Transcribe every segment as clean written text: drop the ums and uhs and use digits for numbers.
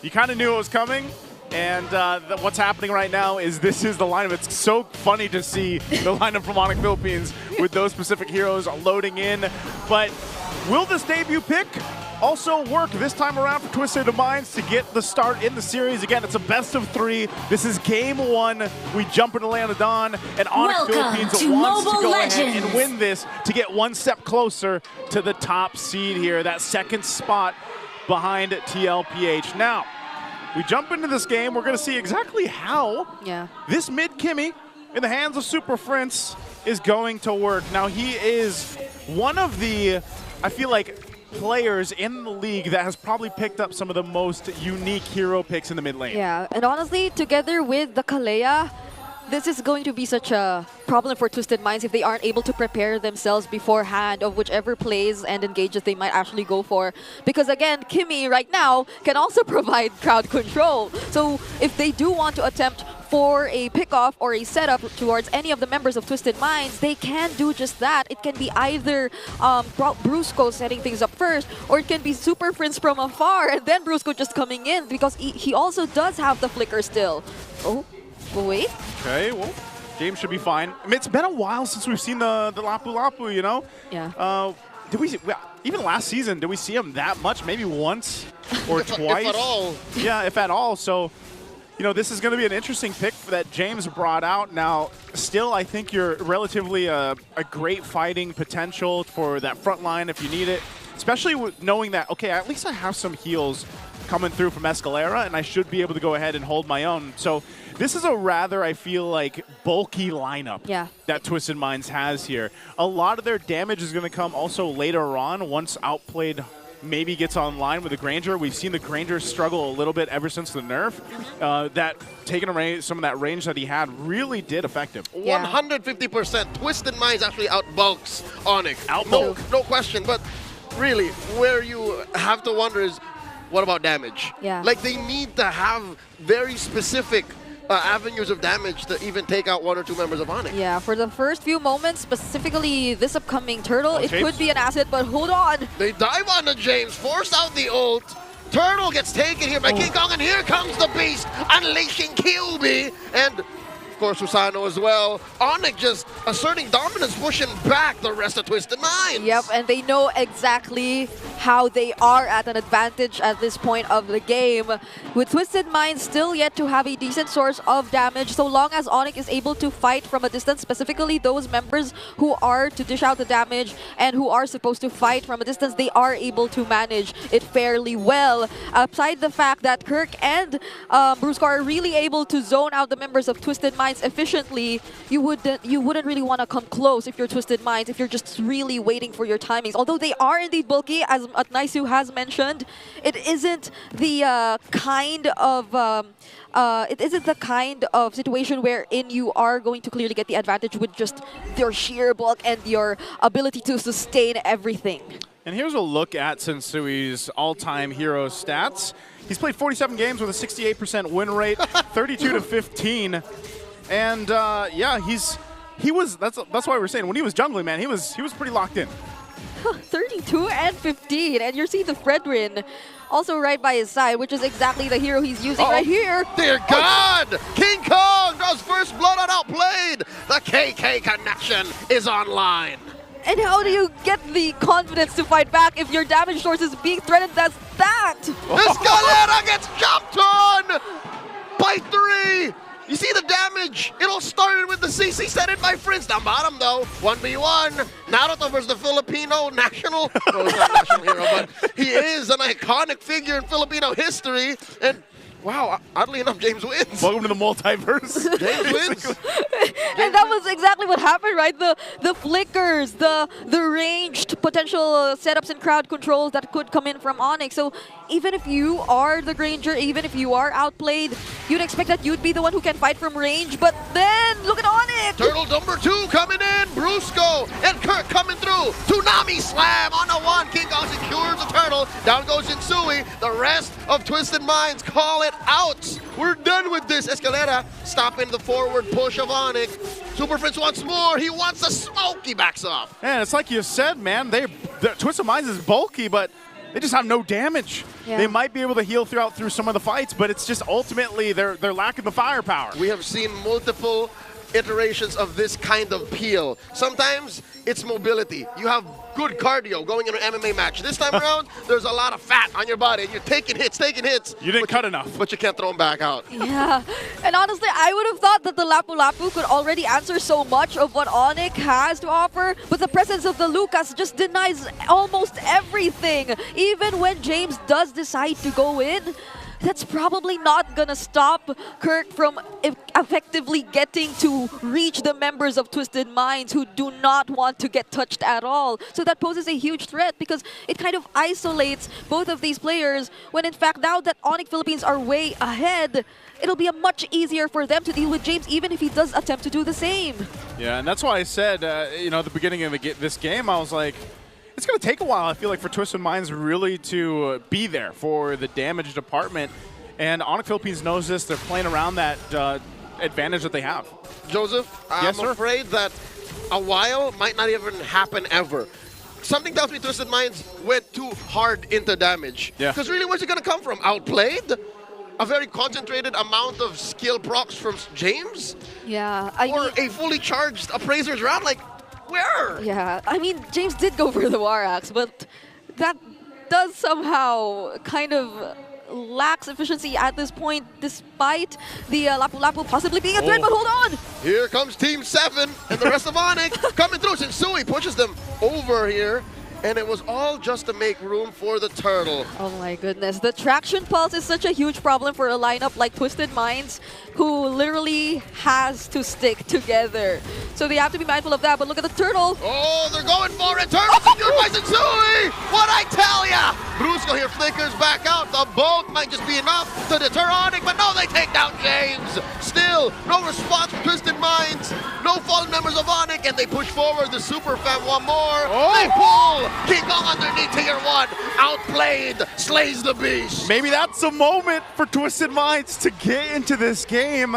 You kind of knew it was coming. And what's happening right now is this is the lineup. It's so funny to see the lineup from Onic Philippines with those specific heroes loading in. But will this debut pick also work this time around for Twisted Minds to get the start in the series? Again, it's a best of 3. This is game 1. We jump into Land of Dawn, and Onic Philippines wants to go ahead and win this to get one step closer to the top seed here, that second spot behind TLPH. Now, we jump into this game. We're going to see exactly how this mid Kimmy in the hands of Super Prince is going to work. Now, he is one of the, I feel like, players in the league that has probably picked up some of the most unique hero picks in the mid lane. Yeah, and honestly, together with the Kalea, this is going to be such a problem for Twisted Minds if they aren't able to prepare themselves beforehand of whichever plays and engages they might actually go for. Because again, Kimmy right now can also provide crowd control. So if they do want to attempt for a pickoff or a setup towards any of the members of Twisted Minds, they can do just that. It can be either Brusco setting things up first, or it can be Super Prince from afar and then Brusco just coming in, because he also does have the flicker still. Oh, wait. Okay, well, game should be fine. I mean, it's been a while since we've seen the Lapu Lapu, you know? Yeah. Did we see, even last season, did we see him that much? Maybe once or twice? If at all. Yeah, if at all. So, you know, this is going to be an interesting pick that James brought out. Now, still, I think you're relatively a great fighting potential for that front line if you need it, especially with knowing that, okay, at least I have some heals coming through from Escalera, and I should be able to go ahead and hold my own. So this is a rather, I feel like, bulky lineup that Twisted Minds has here. A lot of their damage is going to come also later on once Outplayed maybe gets online with the Granger. We've seen the Granger struggle a little bit ever since the nerf. That taking away some of that range that he had really did affect him. 150%. Twisted Minds actually outbulks Onic. Outbulk. No question. But really, where you have to wonder is, what about damage? Yeah. Like, they need to have very specific avenues of damage to even take out 1 or 2 members of Onic. Yeah, for the first few moments, specifically this upcoming Turtle, it could be an asset, but hold on. They dive onto James, force out the ult. Turtle gets taken here by King Kong, and here comes the Beast, unleashing Kilby. And, of course, Susano as well. Onic just asserting dominance, pushing back the rest of Twisted Minds. Yep, and they know exactly how they are at an advantage at this point of the game. With Twisted Minds still yet to have a decent source of damage, so long as Onic is able to fight from a distance, specifically those members who are to dish out the damage and who are supposed to fight from a distance, they are able to manage it fairly well. Aside the fact that Kirk and Brusco are really able to zone out the members of Twisted Minds efficiently, you wouldn't really want to come close if you're Twisted Minds, if you're just really waiting for your timings. Although they are indeed bulky, as Naisu has mentioned, it isn't the kind of situation wherein you are going to clearly get the advantage with just your sheer bulk and your ability to sustain everything. And here's a look at Sensui's all-time hero stats. He's played 47 games with a 68% win rate, 32-15. And yeah, that's why we're saying when he was jungling, man, he was pretty locked in. 32 and 15, and you're seeing the Fredrin also right by his side, which is exactly the hero he's using right here. Dear God! King Kong does first blood on Outplayed. The KK connection is online. And how do you get the confidence to fight back if your damage source is being threatened as that? Escalera gets jumped on by 3. You see the damage? It all started with the CC set in by Prince. Down bottom, though, 1v1. Naruto versus the Filipino national. Well, he's not a national hero, but he is an iconic figure in Filipino history. And wow, oddly enough, James wins. Welcome to the multiverse. James wins. And that was exactly what happened, right? The flickers, the ranged potential setups and crowd controls that could come in from Onic. So even if you are the Granger, even if you are outplayed, you'd expect that you'd be the one who can fight from range. But then, look at Onic! Turtle number 2 coming in. Brusco and Kirk coming through. Tsunami slam on the 1. King Kong secures the turtle. Down goes Insui. The rest of Twisted Minds call it out. We're done with this. Escalera stopping the forward push of Onic. Super Prince wants more. He wants a smoke. He backs off. And it's like you said, man, Twisted Minds is bulky, but they just have no damage. Yeah. They might be able to heal through some of the fights, but it's just ultimately they're lacking the firepower. We have seen multiple iterations of this kind of peel. Sometimes it's mobility. You have good cardio going in an MMA match. This time around, there's a lot of fat on your body, and you're taking hits. You didn't cut enough. But you can't throw them back out. Yeah, and honestly, I would have thought that the Lapu Lapu could already answer so much of what Onic has to offer, but the presence of the Lucas just denies almost everything. Even when James does decide to go in, that's probably not gonna stop Kirk from effectively getting to reach the members of Twisted Minds who do not want to get touched at all. So that poses a huge threat because it kind of isolates both of these players when in fact now that Onic Philippines are way ahead, it'll be much easier for them to deal with James even if he does attempt to do the same. Yeah, and that's why I said, you know, at the beginning of this game, I was like, it's going to take a while, I feel like, for Twisted Minds really to be there for the damage department. And Onic Philippines knows this. They're playing around that advantage that they have. Joseph, I'm afraid that a while might not even happen ever. Something tells me Twisted Minds went too hard into damage. Yeah. Because really, where's it going to come from? Outplayed? A very concentrated amount of skill procs from James? Yeah, Or a fully charged Appraiser's round? Like, where? Yeah, I mean, James did go for the War Axe, but that does somehow kind of lacks efficiency at this point, despite the Lapu Lapu possibly being a threat, but hold on! Here comes Team 7 and the rest of Onic coming through. Shinsui pushes them over here, and it was all just to make room for the turtle. Oh my goodness, the traction pulse is such a huge problem for a lineup like Twisted Minds, who literally has to stick together. So they have to be mindful of that, but look at the turtle. Oh, they're going for it. Turtle secured by Shinsui! What I tell ya! Brusco here flickers back out. The boat might just be enough to deter Onic, but no, they take down James. Still, no response from Twisted Minds. No fallen members of Onic, and they push forward. The Super Fam one more. They pull! King Kong underneath tier 1. Outplayed. Slays the beast. Maybe that's a moment for Twisted Minds to get into this game.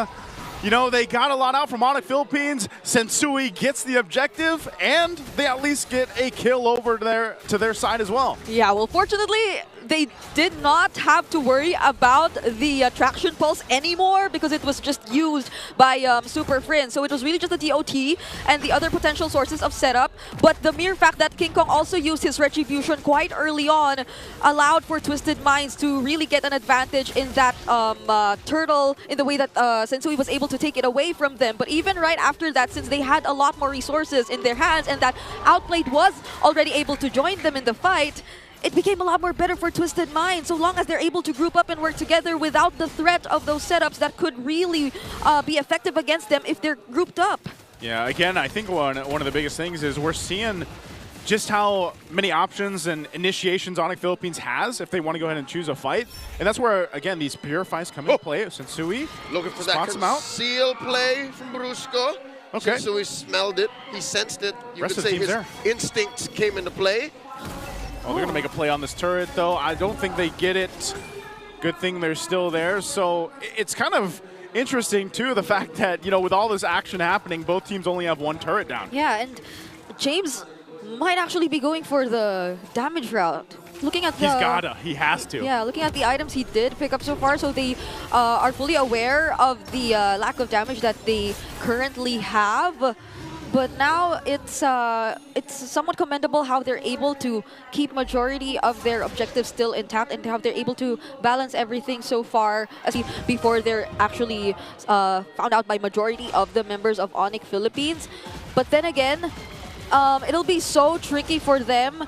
You know, they got a lot out from Onic Philippines. Shinsui gets the objective, and they at least get a kill over there to their side as well. Yeah, well, fortunately, they did not have to worry about the traction pulse anymore because it was just used by Super Friend. So it was really just the DOT and the other potential sources of setup. But the mere fact that King Kong also used his Retribution quite early on allowed for Twisted Minds to really get an advantage in that turtle in the way that Shinsui was able to take it away from them. But even right after that, since they had a lot more resources in their hands and that Outplayed was already able to join them in the fight, it became a lot more better for Twisted Minds, so long as they're able to group up and work together without the threat of those setups that could really be effective against them if they're grouped up. Yeah, again, I think one of the biggest things is we're seeing just how many options and initiations Onic Philippines has if they want to go ahead and choose a fight. And that's where, again, these Purifies come into play. Shinsui looking for that conceal play from Brusco. Okay. Shinsui smelled it. He sensed it. You Rest could of the say team's his there. instincts came into play. Oh, they're going to make a play on this turret, though. I don't think they get it. Good thing they're still there. So it's kind of interesting, too, the fact that, you know, with all this action happening, both teams only have one turret down. Yeah, and James might actually be going for the damage route. Looking at the... He's gotta. He has to. Yeah, looking at the items he did pick up so far, so they are fully aware of the lack of damage that they currently have. But now it's somewhat commendable how they're able to keep majority of their objectives still intact and how they're able to balance everything so far before they're actually found out by majority of the members of Onic Philippines. But then again, it'll be so tricky for them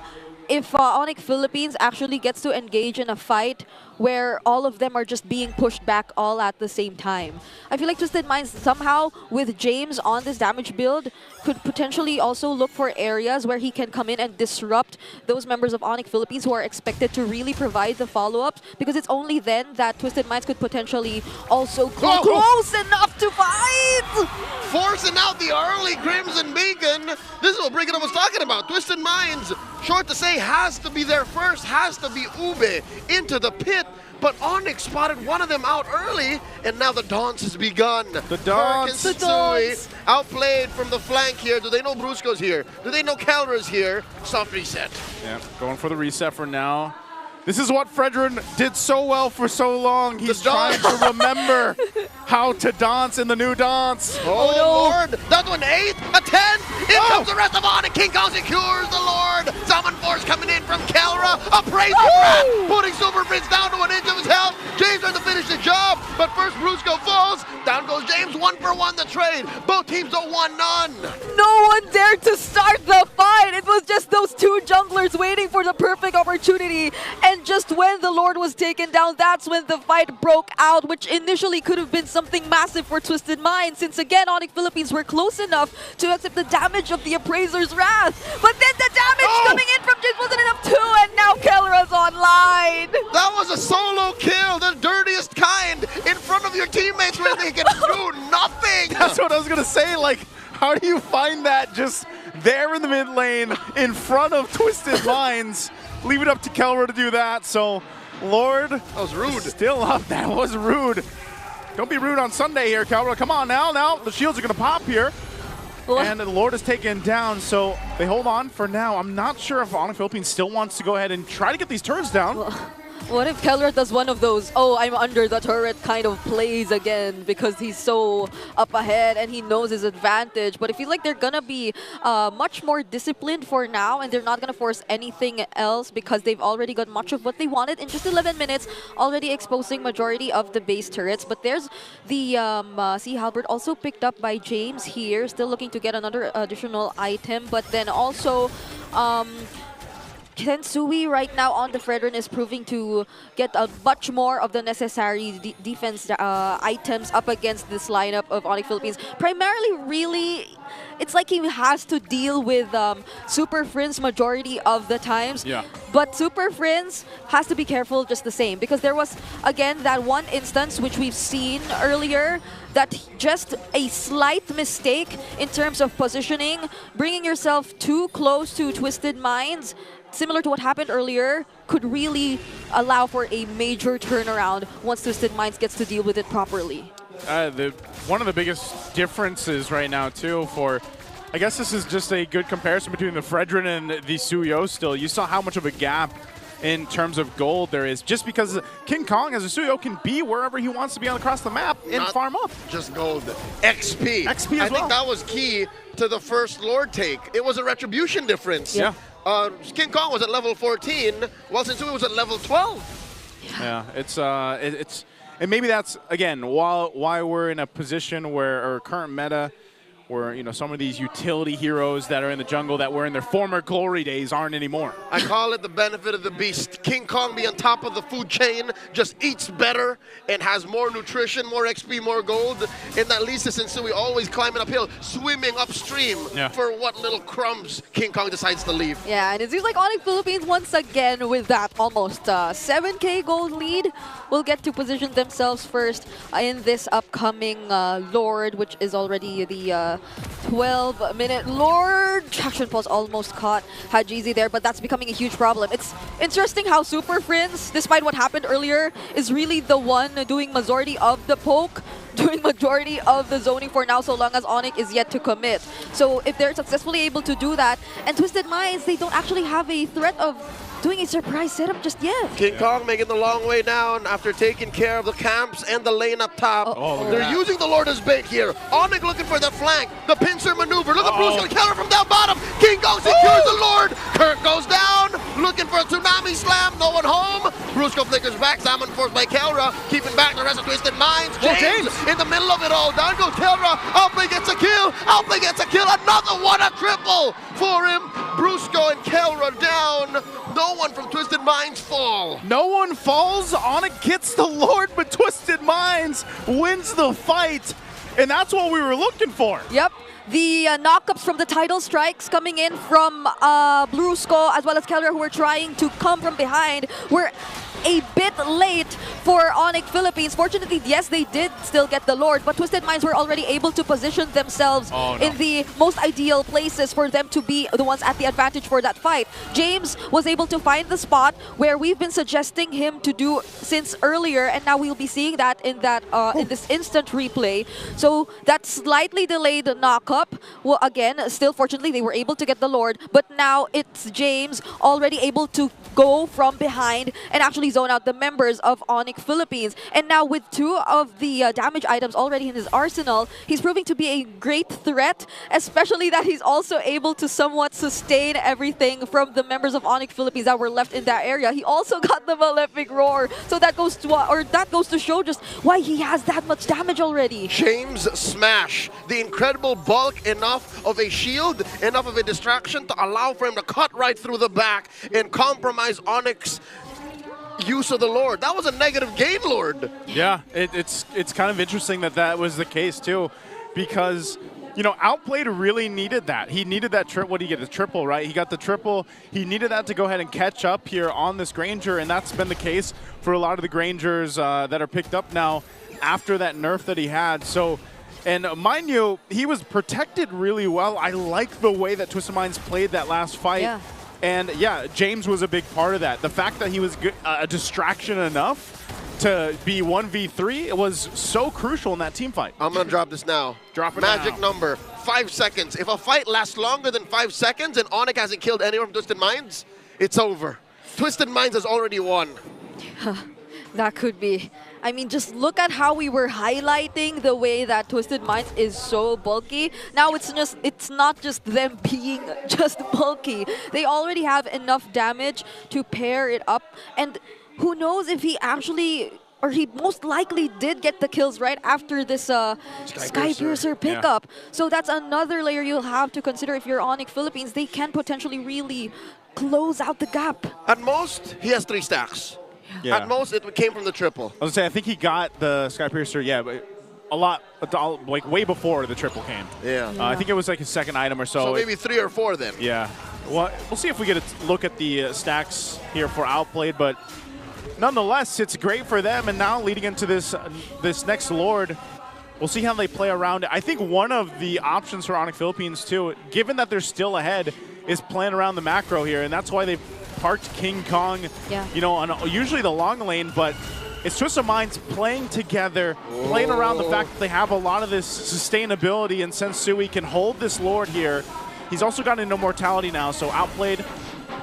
if Onic Philippines actually gets to engage in a fight where all of them are just being pushed back all at the same time. I feel like Twisted Minds somehow, with James on this damage build, could potentially also look for areas where he can come in and disrupt those members of Onic Philippines who are expected to really provide the follow-ups, because it's only then that Twisted Minds could potentially also go close enough to fight! Forcing out the early Crimson Beacon. This is what Brigham was talking about. Twisted Minds, short to say, has to be there first, has to be Ube into the pit. But Onic spotted one of them out early, and now the dance has begun. The dance. Shinsui outplayed from the flank here. Do they know Brusco's here? Do they know Calra's here? Soft reset. Yeah, going for the reset for now. This is what Fredrin did so well for so long. He's trying to remember how to dance in the new dance. Oh, Lord. That's an 8, a 10. In comes the rest of Onic. King Kong secures the Lord. Summon Force coming in from Kelra. Appraising Rat. Putting Super Prince down to an inch of his health. James trying to finish the job. But first, Brusco falls. Down goes James. 1-for-1 the trade. Both teams are 1-0. No one dared to start the fight. It was just those two junglers waiting for the perfect opportunity. And just when the Lord was taken down, that's when the fight broke out, which initially could have been something massive for Twisted Mind, since again, Onic Philippines were close enough to accept the damage of the Appraiser's Wrath. But then the damage coming in from James wasn't enough too, and now Kelra's online. That was a solo kill, the dirtiest kind, in front of your teammates where they can do nothing. That's what I was going to say. Like, how do you find that just there in the mid lane in front of Twisted Minds? Leave it up to Kelra to do that. So, Lord, that was rude. Still up. That was rude. Don't be rude on Sunday here, Kelra. Come on now. Now the shields are going to pop here. And the Lord is taken down, so they hold on for now. I'm not sure if Onic Philippines still wants to go ahead and try to get these turrets down. What if Kelra does one of those, oh, I'm under the turret kind of plays again because he's so up ahead and he knows his advantage. But I feel like they're going to be much more disciplined for now, and they're not going to force anything else because they've already got much of what they wanted in just 11 minutes, already exposing majority of the base turrets. But there's the Sea Halberd also picked up by James here, still looking to get another additional item. But then also... Tensui right now on the Fredrin is proving to get a much more of the necessary defense items up against this lineup of Onic Philippines. Primarily, really, it's like he has to deal with Super Friends majority of the times. Yeah. But Super Friends has to be careful just the same, because there was, again, that one instance which we've seen earlier that just a slight mistake in terms of positioning, bringing yourself too close to Twisted Minds, similar to what happened earlier, could really allow for a major turnaround once Twisted Minds gets to deal with it properly. One of the biggest differences right now, too, for... I guess this is just a good comparison between the Fredrin and the Suyo still. You saw how much of a gap in terms of gold there is, just because King Kong as a Suyo can be wherever he wants to be across the map and Not farm up. Just gold. XP. XP I as well. think that was key to the first Lord take. It was a retribution difference. Yeah. King Kong was at level 14, while Sensui was at level 12. Yeah, it's and maybe that's, again, why we're in a position where our current meta, where, you know, some of these utility heroes that are in the jungle that were in their former glory days aren't anymore. I call it the benefit of the beast. King Kong be on top of the food chain, just eats better and has more nutrition, more XP, more gold. And that leads to Sensui always climbing uphill, swimming upstream for what little crumbs King Kong decides to leave. Yeah, and it seems like Onic Philippines once again with that almost 7K gold lead will get to position themselves first in this upcoming Lord, which is already the 12-minute Lord. Traction Pulse almost caught Hajizi there, but that's becoming a huge problem. It's interesting how Super Friends, despite what happened earlier, is really the one doing majority of the poke, doing majority of the zoning for now, so long as Onic is yet to commit. So if they're successfully able to do that, and Twisted Minds, they don't actually have a threat of doing a surprise setup just yet. King Kong making the long way down after taking care of the camps and the lane up top. They're using the Lord as bait here. Onic looking for the flank, the pincer maneuver. Look at Bruce going to counter from down bottom. King Kong secures the Lord. Kirk goes down, looking for a tsunami slam. No one home. Brusco flickers back. Salmon forced by Kelra, keeping back the rest of Twisted Minds. James in the middle of it all. Down goes Kelra. Outplay gets a kill. Outplay gets a kill. Another one, a triple for him. Brusco and Kelra down. No one from Twisted Minds fall. No one falls. Onic gets the Lord, but Twisted Minds wins the fight. And that's what we were looking for. Yep. The knockups from the title strikes coming in from Brusco as well as Keller, who were trying to come from behind, were a bit late for Onic Philippines. Fortunately, yes, they did still get the Lord, but Twisted Minds were already able to position themselves in the most ideal places for them to be the ones at the advantage for that fight. James was able to find the spot where we've been suggesting him to do since earlier, and now we'll be seeing that in this instant replay. So that slightly delayed knock-up, well, again, still fortunately they were able to get the Lord, but now it's James already able to go from behind and actually zone out the members of Onic Philippines. And now with 2 of the damage items already in his arsenal, he's proving to be a great threat, especially that he's also able to somewhat sustain everything from the members of Onic Philippines that were left in that area. He also got the Malefic Roar, so that goes to show just why he has that much damage already. James smash, the incredible bulk, enough of a shield, enough of a distraction to allow for him to cut right through the back and compromise Onic's use of the Lord. That was a negative gain Lord. Yeah, it's kind of interesting that that was the case too, because you know, Outplayed really needed that. He needed that triple. What did he get? The triple, right? He got the triple. He needed that to go ahead and catch up here on this Granger, and that's been the case for a lot of the Grangers that are picked up now after that nerf that he had. So, and mind you, he was protected really well. I like the way that Twisted Minds played that last fight. Yeah. And yeah, James was a big part of that. The fact that he was a distraction enough to be 1v3, it was so crucial in that team fight. I'm going to drop this now. Drop it Magic now. number, 5 seconds. If a fight lasts longer than 5 seconds and Onic hasn't killed anyone from Twisted Minds, it's over. Twisted Minds has already won. That could be. I mean, just look at how we were highlighting the way that Twisted Minds is so bulky. Now it's not just them being just bulky. They already have enough damage to pair it up. And who knows if he actually, or he most likely did get the kills right after this Skypiercer pickup. Yeah. So that's another layer you'll have to consider if you're Onic Philippines. They can potentially really close out the gap. At most, he has 3 stacks. Yeah. At most, it came from the triple. I was going to say, I think he got the Skypiercer, yeah, but a lot, like way before the triple came. Yeah. I think it was like his 2nd item or so. So maybe 3 or 4 then. Yeah. Well, we'll see if we get a look at the stacks here for Outplayed, but nonetheless, it's great for them. And now leading into this next Lord, we'll see how they play around it. I think one of the options for Onic Philippines too, given that they're still ahead, is playing around the macro here, and that's why they've parked King Kong, you know, on usually the long lane, but it's Twisted Minds playing together, playing around the fact that they have a lot of this sustainability, and Sensui can hold this Lord here. He's also got an immortality now, so Outplayed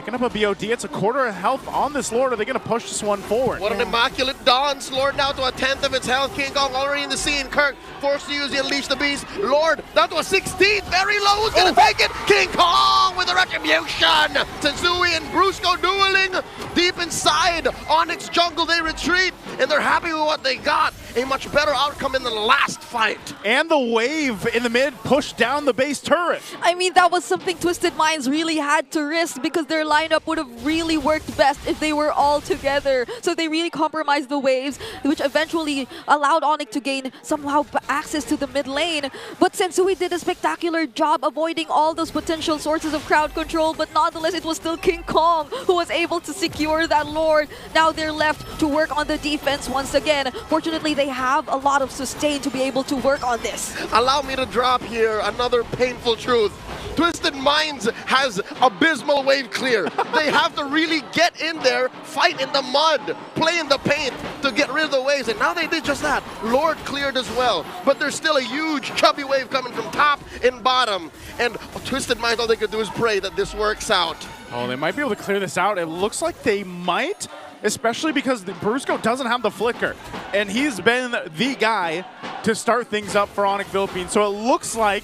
picking up a BOD. It's a quarter of health on this Lord. Are they going to push this one forward? What an immaculate dance. Lord now to 1/10 of its health. King Kong already in the scene. Kirk forced to use the Unleash the Beast. Lord down to a 16th. Very low. Who's going to take it? King Kong with the retribution. Sensui and Brusco dueling deep inside Onyx jungle. They retreat, and they're happy with what they got. A much better outcome in the last fight. And the wave in the mid pushed down the base turret. I mean, that was something Twisted Minds really had to risk because their lineup would have really worked best if they were all together. So they really compromised the waves, which eventually allowed Onic to gain somehow access to the mid lane. But Sensui did a spectacular job avoiding all those potential sources of crowd control, but nonetheless, it was still King Kong who was able to secure that Lord. Now they're left to work on the defense once again. Fortunately, they have a lot of sustain to be able to work on this. Allow me to drop here another painful truth. Twisted Minds has abysmal wave clear. They have to really get in there, fight in the mud, play in the paint to get rid of the waves, and now they did just that. Lord cleared as well, but there's still a huge chubby wave coming from top and bottom, and Twisted Minds, all they could do is pray that this works out. Oh, they might be able to clear this out. It looks like they might, especially because Brusco doesn't have the flicker, and he's been the guy to start things up for Onic Philippines. So it looks like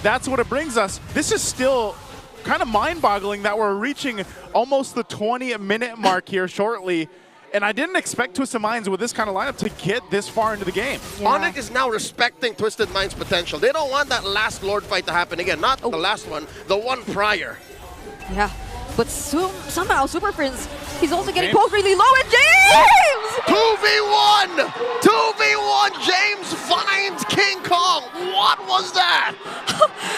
that's what it brings us. This is still kind of mind-boggling that we're reaching almost the 20-minute mark here shortly. And I didn't expect Twisted Minds with this kind of lineup to get this far into the game. Yeah. Onic is now respecting Twisted Minds' potential. They don't want that last Lord fight to happen again. Not the last one, the one prior. Yeah, but somehow Super Prince, he's also getting poked really low, and James! 2v1! 2v1! James finds King Kong! What was that?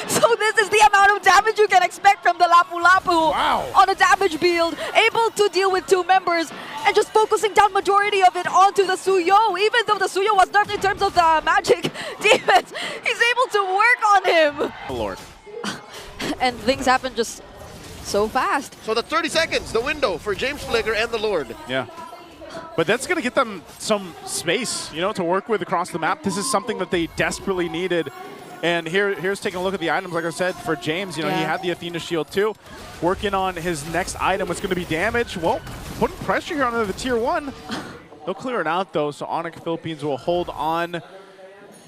So this is the amount of damage you can expect from the Lapu Lapu Wow. on a damage build. Able to deal with 2 members and just focusing down majority of it onto the Suyo. Even though the Suyo was nerfed in terms of the magic defense, he's able to work on him. Lord. And things happen just so fast. So the 30 seconds, the window for James Flicker and the Lord. Yeah. But that's going to get them some space, you know, to work with across the map. This is something that they desperately needed. And here's taking a look at the items. Like I said, for James, you know, he had the Athena shield too. Working on his next item, it's going to be damage. Well, putting pressure here on the tier 1. They'll clear it out though, so Onic Philippines will hold on.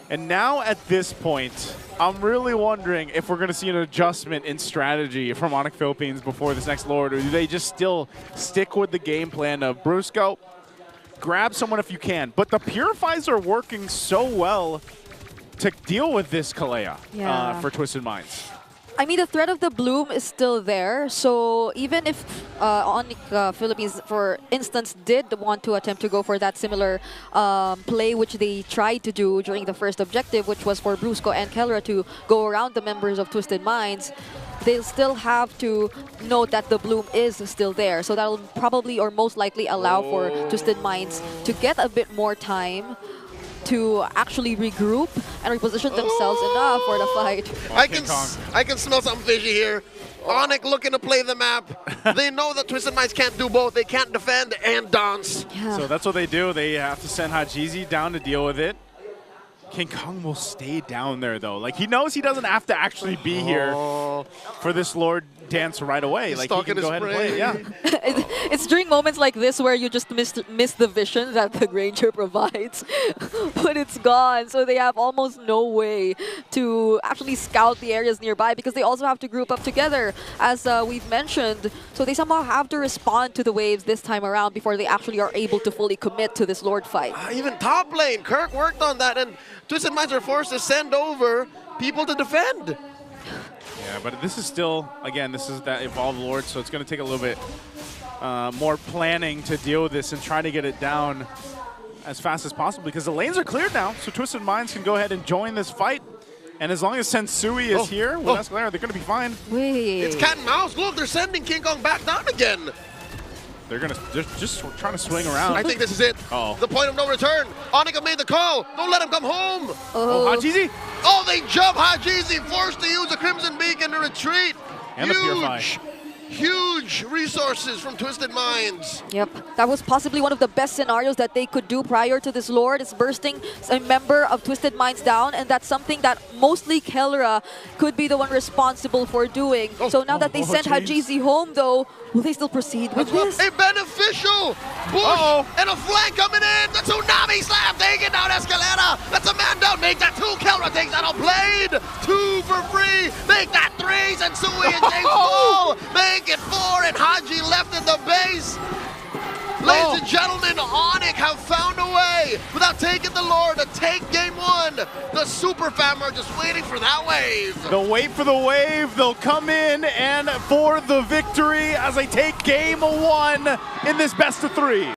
And now at this point, I'm really wondering if we're going to see an adjustment in strategy from Onic Philippines before this next Lord, or do they just still stick with the game plan of Brusco, grab someone if you can. But the Purifies are working so well to deal with this Kalea for Twisted Minds. I mean, the threat of the Bloom is still there, so even if Onic Philippines, for instance, did want to attempt to go for that similar play which they tried to do during the first objective, which was for Brusco and Kellera to go around the members of Twisted Minds, they'll still have to note that the Bloom is still there. So that'll probably or most likely allow for Twisted Minds to get a bit more time to actually regroup and reposition themselves enough for the fight. I can smell something fishy here. Onic looking to play the map. They know that Twisted Minds can't do both. They can't defend and dance. Yeah. So that's what they do. They have to send Hajizi down to deal with it. King Kong will stay down there though. Like, he knows he doesn't have to actually be here for this Lord dance right away. He's like, he can go ahead and play it. Yeah. It's during moments like this where you just miss the vision that the Granger provides, but it's gone. So they have almost no way to actually scout the areas nearby because they also have to group up together, as we've mentioned. So they somehow have to respond to the waves this time around before they actually are able to fully commit to this Lord fight. Even top lane, Kirk worked on that, and Twisted Minds are forced to send over people to defend. Yeah, but this is still, again, this is that Evolved Lord, so it's going to take a little bit more planning to deal with this and try to get it down as fast as possible because the lanes are cleared now, so Twisted Minds can go ahead and join this fight. And as long as Sensui is here with Escalera, they're going to be fine. Wait. It's cat and mouse. Look, they're sending King Kong back down again. They're just trying to swing around. I think this is it. The point of no return. Onic made the call. Don't let him come home. Hajizi. Oh, they jump Hajizi, forced to use the Crimson Beacon to retreat. And the Purify. Huge resources from Twisted Minds. Yep, that was possibly one of the best scenarios that they could do prior to this Lord, is bursting a member of Twisted Minds down, and that's something that mostly Kellera could be the one responsible for doing. So now that they sent Hajizi home though, will they still proceed with this? A beneficial bush and a flank coming in. The Tsunami Slam taking down Escalera. That's a man down. Make that 2. Kellera takes that on Blade. 2 for free. Make that 3. Sensui and James Paul. Make it 4 and Haji left in the base. Ladies and gentlemen, Onic have found a way without taking the Lord to take game 1. The Super Fam are just waiting for that wave. They'll wait for the wave. They'll come in and for the victory as they take game 1 in this best of 3.